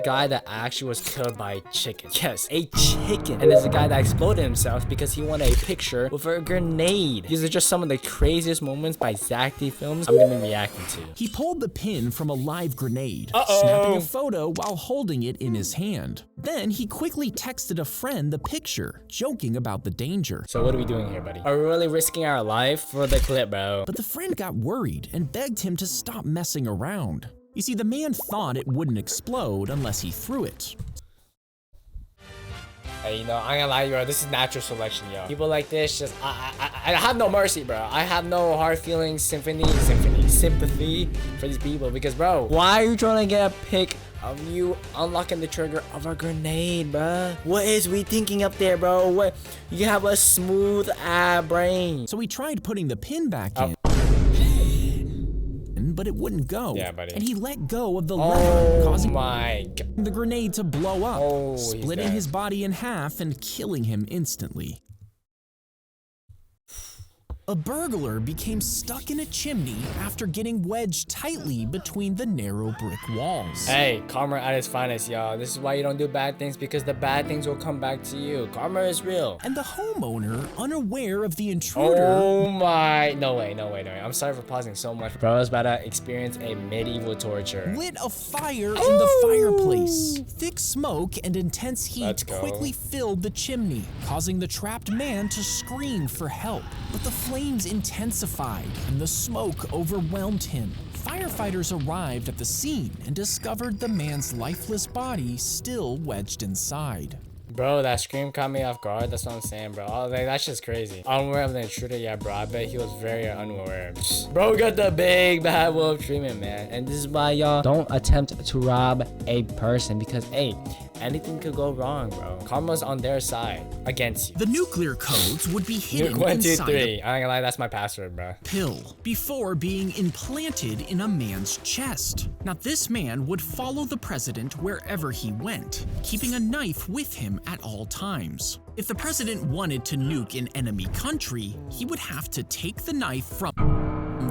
guy that actually was killed by a chicken. Yes, a chicken. And there's a guy that exploded himself because he wanted a picture with a grenade. These are just some of the craziest moments by Zack films I'm gonna be reacting to. He pulled the pin from a live grenade, snapping a photo while holding it in his hand. Then he quickly texted a friend the picture, joking about the danger. So what are we doing here, buddy? Are we really risking our life for the clip, bro? But the friend got worried and begged him to stop messing around. You see, the man thought it wouldn't explode unless he threw it. Hey, you know, I'm gonna lie, bro. This is natural selection, yo. People like this, just I have no mercy, bro. I have no hard feelings, sympathy for these people because, bro, why are you trying to get a pic of you unlocking the trigger of a grenade, bro? What is we thinking up there, bro? What? You have a smooth brain. So he tried putting the pin back in, but it wouldn't go. Yeah, buddy. And he let go of the lever, causing my God. the grenade to blow up, splitting dead. his body in half and killing him instantly. A burglar became stuck in a chimney after getting wedged tightly between the narrow brick walls. Hey, karma at its finest, y'all. This is why you don't do bad things, because the bad things will come back to you. Karma is real. And the homeowner, unaware of the intruder... Oh my... No way. I'm sorry for pausing so much. Bro, I was about to experience a medieval torture. lit a fire in the fireplace. Thick smoke and intense heat quickly filled the chimney, causing the trapped man to scream for help. But the flames intensified and the smoke overwhelmed him. Firefighters arrived at the scene and discovered the man's lifeless body still wedged inside. Bro, that scream caught me off guard. That's what I'm saying, bro. Like, that's just crazy. Unaware of the intruder, yeah, bro. I bet he was very unaware. Bro got the big bad wolf treatment, man. And this is why, y'all, don't attempt to rob a person because, hey, anything could go wrong, bro. Karma's on their side against you. The nuclear codes would be hidden Nuke 1, 2, inside 3. I ain't gonna lie, that's my password, bro. Pill before being implanted in a man's chest. Now this man would follow the president wherever he went, keeping a knife with him at all times. If the president wanted to nuke an enemy country, he would have to take the knife from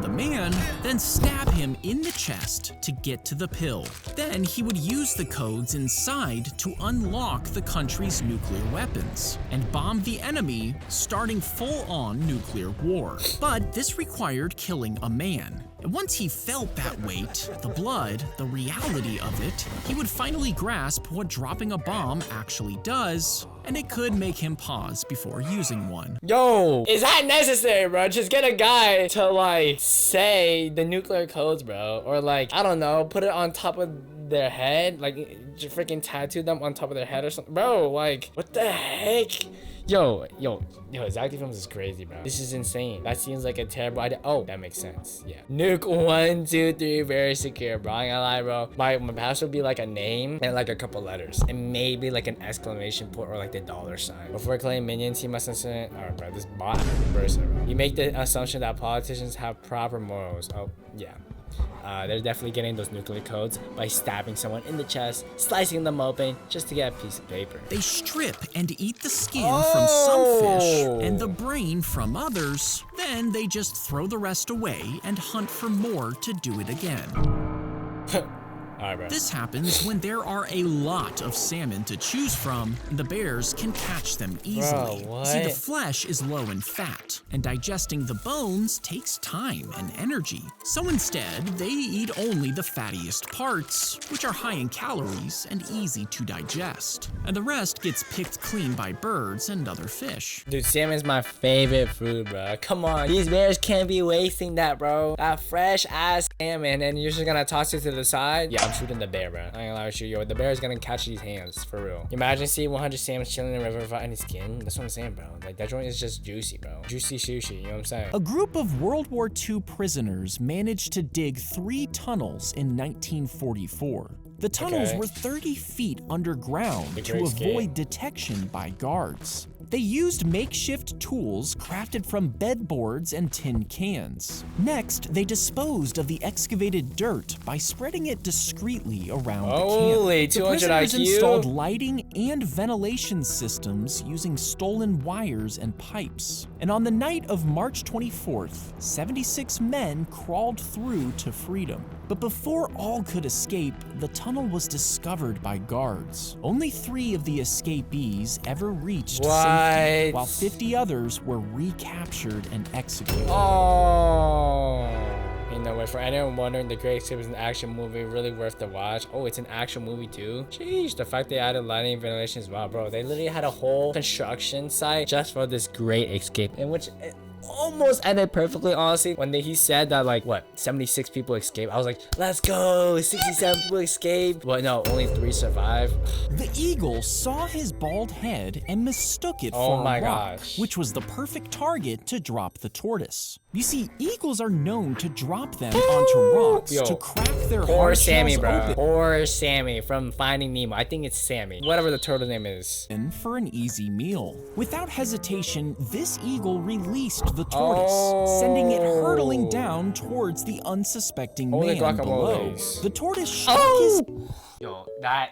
the man, then stab him in the chest to get to the pill. Then he would use the codes inside to unlock the country's nuclear weapons and bomb the enemy, starting full-on nuclear war. But this required killing a man. And once he felt that weight, the blood, the reality of it, he would finally grasp what dropping a bomb actually does, and it could make him pause before using one. Yo, is that necessary, bro? Just get a guy to, like, say the nuclear codes, bro. Or, like, I don't know, put it on top of their head. Like, freaking tattoo them on top of their head or something. Bro, like, what the heck? Yo, Zack films is crazy, bro. This is insane. That seems like a terrible idea. Oh, that makes sense. Yeah. Nuke 1, 2, 3, very secure, bro. I ain't gonna lie, bro. My password would be like a name and like a couple letters. And maybe like an exclamation point or like the $sign. Before killing minions, he must assume. Alright, bro, this bot person, bro. You make the assumption that politicians have proper morals. Oh, yeah. They're definitely getting those nuclear codes by stabbing someone in the chest, slicing them open just to get a piece of paper. They strip and eat the skin from some fish and the brain from others. Then they just throw the rest away and hunt for more to do it again. Alright, bro. This happens when there are a lot of salmon to choose from, and the bears can catch them easily. Bro, what? See, the flesh is low in fat, and digesting the bones takes time and energy. So instead, they eat only the fattiest parts, which are high in calories and easy to digest. And the rest gets picked clean by birds and other fish. Dude, salmon's my favorite food, bro. Come on. These bears can't be wasting that, bro. That fresh-ass salmon, and you're just gonna toss it to the side? Yeah, I'm shooting the bear, bro. I ain't gonna lie with you, yo. The bear is gonna catch these hands, for real. Imagine seeing 100 salmon chilling in the river without any skin. That's what I'm saying, bro. Like, that joint is just juicy, bro. Juicy sushi, you know what I'm saying? A group of World War II prisoners managed to dig 3 tunnels in 1944. The tunnels were 30 feet underground to avoid detection by guards. They used makeshift tools crafted from bedboards and tin cans. Next, they disposed of the excavated dirt by spreading it discreetly around the camp. Holy, 200 The prisoners IQ? installed lighting and ventilation systems using stolen wires and pipes. And on the night of March 24th, 76 men crawled through to freedom. But before all could escape, the tunnel was discovered by guards. Only 3 of the escapees ever reached safety, while 50 others were recaptured and executed. Oh. You know what, for anyone wondering, The Great Escape is an action movie really worth the watch. Oh, it's an action movie too? Sheesh, the fact they added lighting and ventilation as well, bro. They literally had a whole construction site just for this Great Escape, in which it almost ended perfectly, honestly. When he said that, like, what, 76 people escaped, I was like, let's go, 67 people escaped. But no, only 3 survived. The eagle saw his bald head and mistook it for a rock, which was the perfect target to drop the tortoise. You see, eagles are known to drop them onto rocks to crack their hard shells open. Or Sammy from Finding Nemo. I think it's Sammy, whatever the turtle name is. For an easy meal. Without hesitation, this eagle released the tortoise, sending it hurtling down towards the unsuspecting man below. The tortoise struck his... Yo, that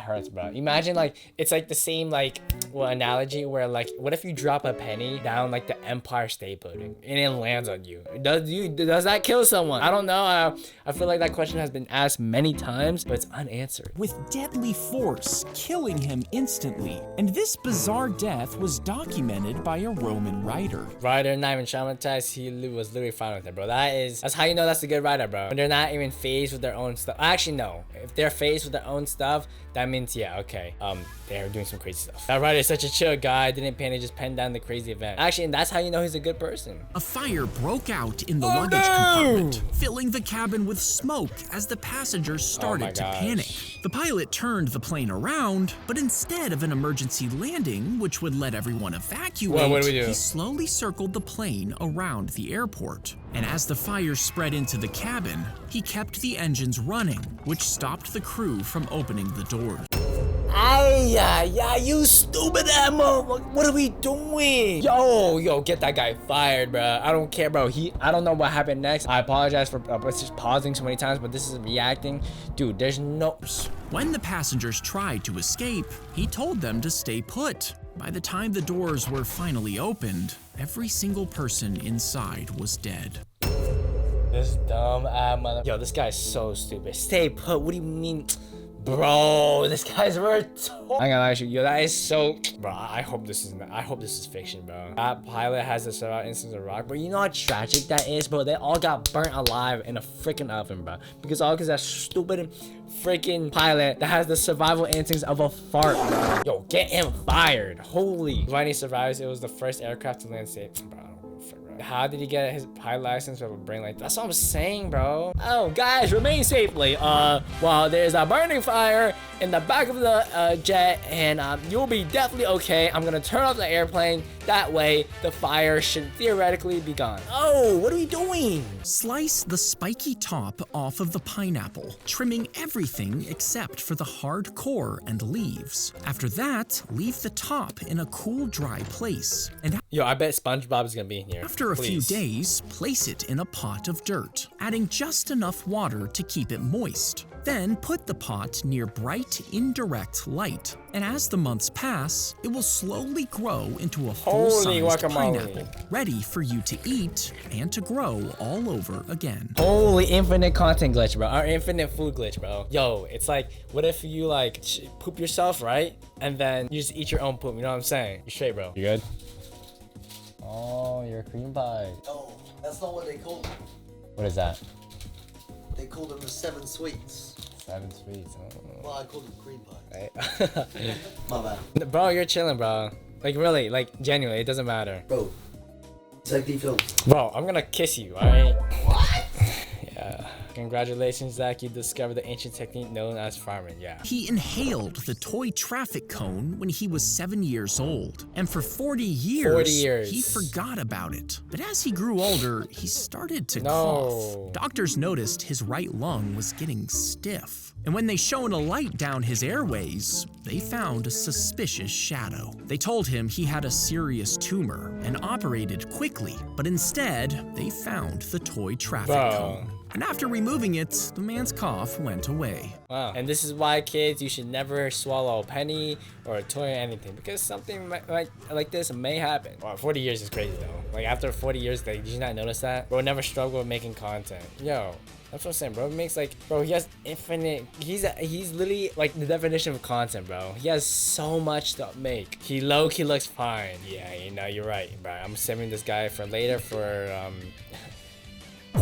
hurts, bro. Imagine, like, it's like the same, like, analogy where, like, what if you drop a penny down, like, the Empire State Building and it lands on you? Does that kill someone? I don't know. I feel like that question has been asked many times, but it's unanswered. With deadly force, killing him instantly. And this bizarre death was documented by a Roman writer. Writer not even traumatized, he was literally fine with it, bro. That's how you know that's a good writer, bro. When they're not even phased with their own stuff. Actually, no. If they're phased with their own stuff, that means, yeah, okay, they're doing some crazy stuff. That writer is such a chill guy, didn't panic, just penned down the crazy event. Actually, and that's how you know he's a good person. A fire broke out in the luggage compartment, filling the cabin with smoke as the passengers started to panic. The pilot turned the plane around, but instead of an emergency landing, which would let everyone evacuate, what do we do? He slowly circled the plane around the airport. And as the fire spread into the cabin, he kept the engines running, which stopped the crew from opening the door. Yeah, you stupid Emma. What are we doing? Yo, get that guy fired, bro. I don't care, bro. I don't know what happened next. I apologize for just pausing so many times, but this is reacting. Dude, there's no... When the passengers tried to escape, he told them to stay put. By the time the doors were finally opened, every single person inside was dead. This dumb mother... Yo, this guy's so stupid. Stay put. What do you mean? Bro, this guy's worth. I'm gonna lie to you, yo, that is so. Bro, I hope this is fiction, bro. That pilot has the survival instance of rock, but you know how tragic that is, bro. They all got burnt alive in a freaking oven, bro. Because that stupid freaking pilot that has the survival instincts of a fart, bro. Yo, get him fired. Holy. When he survives, it was the first aircraft to land safe, bro. How did he get his pilot license with a brain like that? That's what I'm saying, bro. Oh, guys, remain safely. Well, there's a burning fire in the back of the jet, and you'll be definitely okay. I'm gonna turn off the airplane. That way, the fire should theoretically be gone. Oh, what are we doing? Slice the spiky top off of the pineapple, trimming everything except for the hard core and leaves. After that, leave the top in a cool, dry place. And yo, I bet SpongeBob is gonna be in here. After a few days, place it in a pot of dirt, adding just enough water to keep it moist. Then put the pot near bright, indirect light, and as the months pass, it will slowly grow into a full-sized pineapple, ready for you to eat and to grow all over again. Holy infinite content glitch, bro. Or infinite food glitch, bro. Yo, it's like, what if you like poop yourself, right? And then you just eat your own poop, you know what I'm saying? You straight, bro. You good? Oh, you're a cream pie. No, that's not what they call them. What is that? They call them the 7 sweets. 7 sweets. Oh. Well, I call them cream pie. Right. My bad. Bro, you're chilling, bro. Like, really, like, genuinely, it doesn't matter. Bro, take the film. Bro, I'm gonna kiss you, alright? What? Yeah. Congratulations, Zack. You discovered the ancient technique known as farming. Yeah. He inhaled the toy traffic cone when he was 7 years old. And for 40 years, he forgot about it. But as he grew older, he started to cough. Doctors noticed his right lung was getting stiff. And when they shone a light down his airways, they found a suspicious shadow. They told him he had a serious tumor and operated quickly. But instead, they found the toy traffic cone. And after removing it, the man's cough went away. Wow. And this is why, kids, you should never swallow a penny or a toy or anything, because something like this may happen. Wow, 40 years is crazy, though. Like, after 40 years, did you not notice that? Bro, never struggle with making content. Yo, That's what I'm saying, bro. It makes like, bro, he has infinite. He's literally like the definition of content, bro. He has so much to make. He low-key looks fine. Yeah, you know, you're right, bro. I'm saving this guy for later for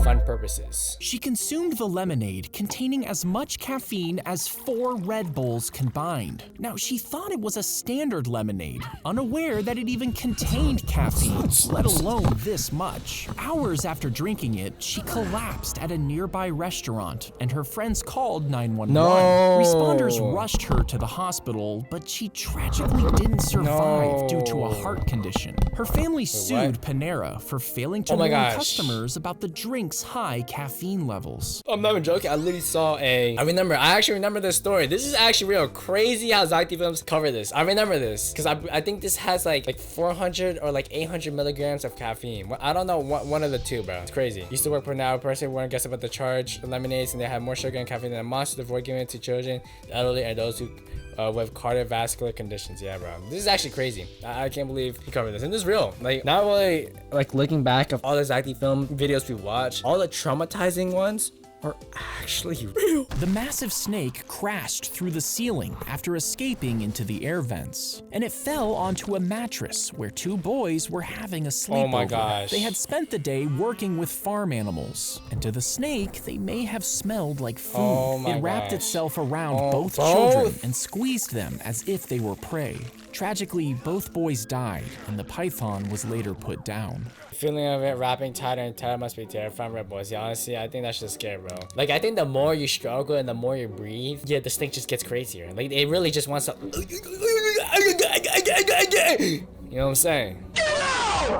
fun purposes. She consumed the lemonade containing as much caffeine as 4 Red Bulls combined. Now, she thought it was a standard lemonade, unaware that it even contained caffeine, let alone this much. Hours after drinking it, she collapsed at a nearby restaurant, and her friends called 911. No. Responders rushed her to the hospital, but she tragically didn't survive due to a heart condition. Her family sued Panera for failing to warn customers about the drink's high caffeine levels. I'm not even joking. I literally saw I actually remember this story. This is actually real crazy how Zack Films cover this. I remember this because I think this has like 400 or like 800 milligrams of caffeine. I don't know, one of the two, bro. It's crazy. Used to work for now. Person warned guests about the charge lemonades, and they have more sugar and caffeine than a monster. Before giving it to children, the elderly, and those who with cardiovascular conditions. Yeah, bro. This is actually crazy. I can't believe he covered this. And this is real. Like, not really, like, looking back of all the Zack film videos we watched, all the traumatizing ones are actually real. The massive snake crashed through the ceiling after escaping into the air vents, and it fell onto a mattress where 2 boys were having a sleepover. Oh my gosh. They had spent the day working with farm animals, and to the snake, they may have smelled like food. Oh my it wrapped gosh. itself around both children and squeezed them as if they were prey. Tragically, both boys died, and the python was later put down. Feeling of it wrapping tighter and tighter must be terrifying, Red Boys. Yeah, honestly, I think that's just scary, bro. Like, I think the more you struggle and the more you breathe, yeah, the snake just gets crazier. Like, it really just wants to. You know what I'm saying?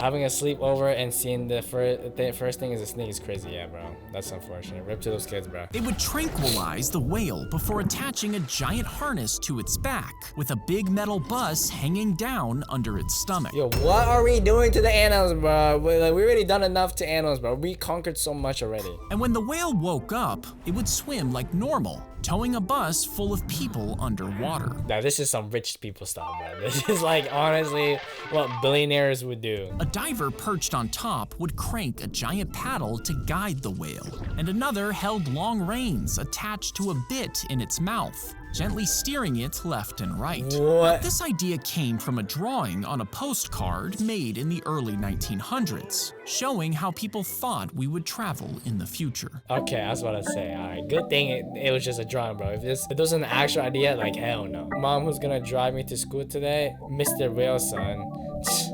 Having a sleepover and seeing the first thing is a snake is crazy. Yeah, bro. That's unfortunate. Rip to those kids, bro. It would tranquilize the whale before attaching a giant harness to its back, with a big metal bus hanging down under its stomach. Yo, what are we doing to the animals, bro? We already done enough to animals, bro. We conquered so much already. And when the whale woke up, it would swim like normal, towing a bus full of people underwater. Now, this is some rich people stuff, bro. This is like, honestly, what billionaires would do. A diver perched on top would crank a giant paddle to guide the whale, and another held long reins attached to a bit in its mouth, gently steering it left and right. What? This idea came from a drawing on a postcard made in the early 1900s, showing how people thought we would travel in the future. Okay, I was about to say, alright, good thing it was just a drawing, bro. If this was an actual idea, like, hell no. Mom, who's gonna drive me to school today? Mr. Real Son.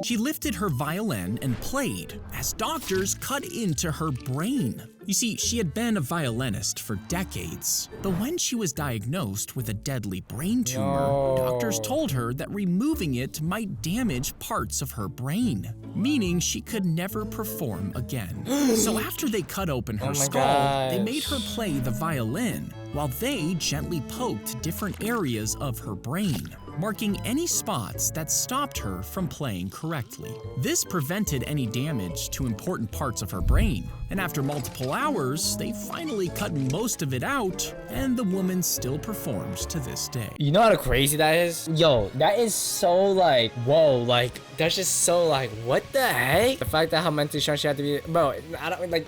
She lifted her violin and played as doctors cut into her brain. You see, she had been a violinist for decades, but when she was diagnosed with a deadly brain tumor, doctors told her that removing it might damage parts of her brain, meaning she could never perform again. So after they cut open her skull, they made her play the violin, while they gently poked different areas of her brain, marking any spots that stopped her from playing correctly. This prevented any damage to important parts of her brain, and after multiple hours, they finally cut most of it out, and the woman still performs to this day. You know how crazy that is? Yo, that is so like, whoa, like, that's just so like, what the heck? The fact that how mentally strong she had to be, bro, I don't, like,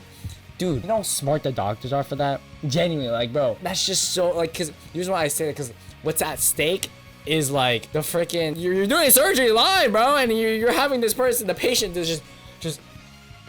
dude, you know how smart the doctors are for that? Genuinely, like, bro, that's just so, like, cause, here's why I say that, cause what's at stake is like the freaking, you're doing surgery live, bro, and you're having this person, the patient is just,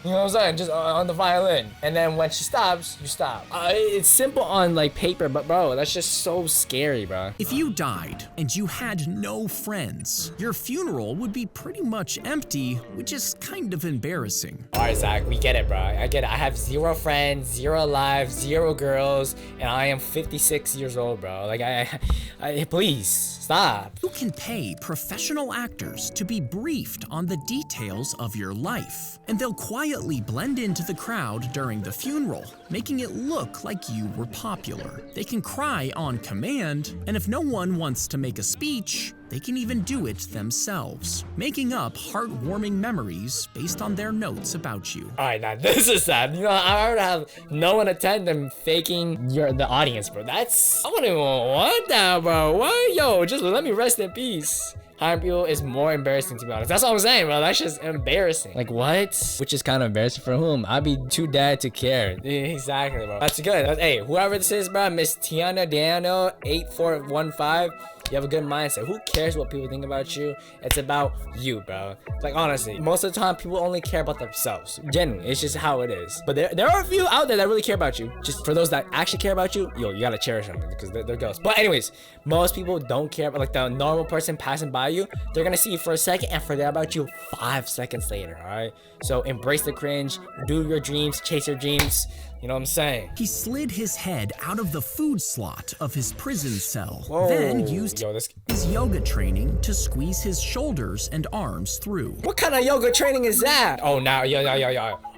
you know what I'm saying, just on the violin, and then when she stops, you stop. It's simple on like paper, but bro, that's just so scary, bro. If you died and you had no friends, your funeral would be pretty much empty, which is kind of embarrassing. All right, Zach, we get it, bro. I get it. I have 0 friends, 0 lives, 0 girls, and I am 56 years old, bro. Like, please stop. You can pay professional actors to be briefed on the details of your life, and they'll quietly blend into the crowd during the funeral, making it look like you were popular. They can cry on command, and if no one wants to make a speech, they can even do it themselves, making up heartwarming memories based on their notes about you. All right, now this is sad. You know, I would have no one attend them faking the audience, bro. I wouldn't even want that, bro. What? Yo, just let me rest in peace. hiring people is more embarrassing, to be honest. That's what I'm saying, bro. That's just embarrassing. Like, what? Which is kind of embarrassing for whom? I'd be too dead to care. Exactly, bro. That's good. Hey, whoever this is, bro, Miss Tiana Dano 8415. You have a good mindset. Who cares what people think about you? It's about you, bro. Like, honestly, most of the time, people only care about themselves. Genuinely, it's just how it is. But there are a few out there that really care about you. Just for those that actually care about you, yo, you gotta cherish them because they're ghosts. But anyways, most people don't care about, like, the normal person passing by you. They're gonna see you for a second and forget about you 5 seconds later, all right? So embrace the cringe, do your dreams, chase your dreams. You know what I'm saying? He slid his head out of the food slot of his prison cell, Whoa. then used Yo, his yoga training to squeeze his shoulders and arms through. What kind of yoga training is that? Oh, now, yo.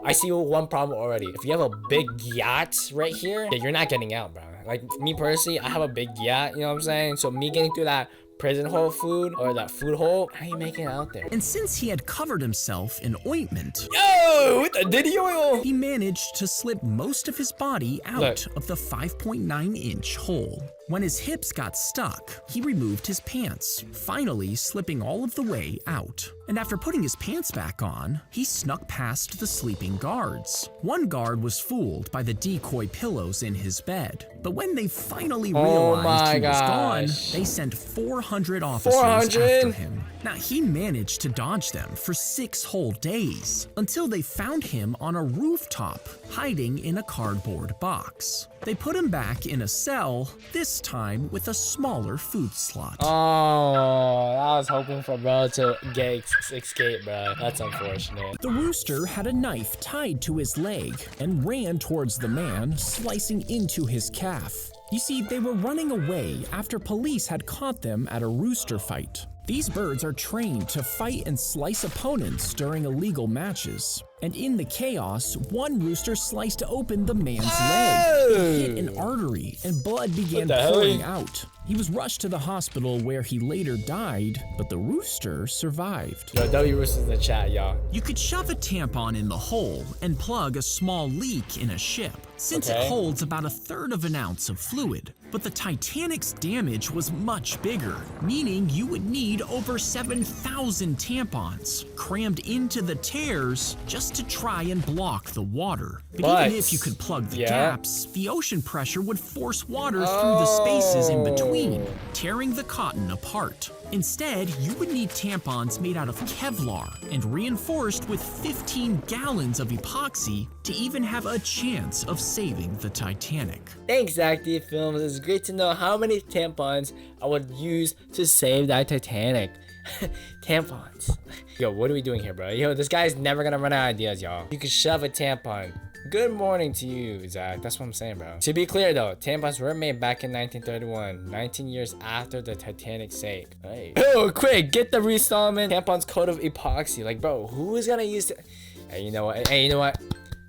I see one problem already. If you have a big yacht right here, yeah, you're not getting out, bro. Like, me personally, I have a big yacht, you know what I'm saying? So me getting through that prison hole food, or that food hole, how you making it out there? And since he had covered himself in ointment, Yo, with the Diddy oil! he managed to slip most of his body out of the 5.9-inch hole. When his hips got stuck, he removed his pants, finally slipping all of the way out. And after putting his pants back on, he snuck past the sleeping guards. One guard was fooled by the decoy pillows in his bed, but when they finally realized he was gone, they sent 400 officers after him. Now, he managed to dodge them for 6 whole days, until they found him on a rooftop, hiding in a cardboard box. They put him back in a cell, this time with a smaller food slot. Oh, I was hoping for bro to escape, bro. That's unfortunate. The rooster had a knife tied to his leg and ran towards the man, slicing into his calf. You see, they were running away after police had caught them at a rooster fight. These birds are trained to fight and slice opponents during illegal matches. And in the chaos, one rooster sliced open the man's leg. It hit an artery, and blood began pouring out. He was rushed to the hospital where he later died, but the rooster survived. Yo, W Rooster's in the chat, y'all. You could shove a tampon in the hole and plug a small leak in a ship, since it holds about 1/3 of an ounce of fluid. But the Titanic's damage was much bigger, meaning you would need over 7,000 tampons crammed into the tears just to try and block the water. But even if you could plug the gaps, the ocean pressure would force water through the spaces in between, tearing the cotton apart. Instead, you would need tampons made out of Kevlar and reinforced with 15 gallons of epoxy to even have a chance of saving the Titanic. Thanks, Zack Films. It's great to know how many tampons I would use to save that Titanic. Tampons. Yo, what are we doing here, bro? Yo, this guy's never gonna run out of ideas, y'all. You could shove a tampon. Good morning to you, Zack. That's what I'm saying, bro. To be clear, though, tampons were made back in 1931, 19 years after the Titanic sank. Hey. Oh, quick, get the reinstallment tampons coat of epoxy. Like, bro, who is gonna use it? Hey, you know what? Hey, you know what?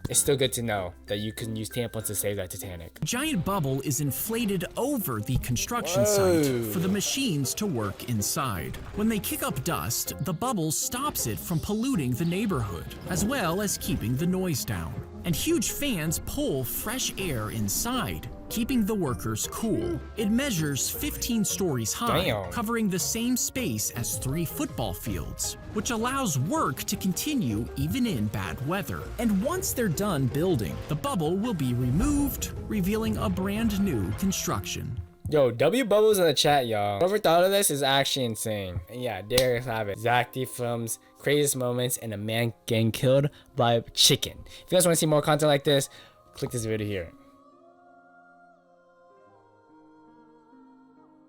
It's still good to know that you can use tampons to save that Titanic. A giant bubble is inflated over the construction site for the machines to work inside. When they kick up dust, the bubble stops it from polluting the neighborhood, as well as keeping the noise down. And huge fans pull fresh air inside, keeping the workers cool. It measures 15 stories high, covering the same space as 3 football fields, which allows work to continue even in bad weather. And once they're done building, the bubble will be removed, revealing a brand new construction. Yo, W Bubbles in the chat, y'all. Whoever thought of this is actually insane. And yeah, there you have it. Zack Films, craziest moments, and a man getting killed by a chicken. If you guys want to see more content like this, click this video here.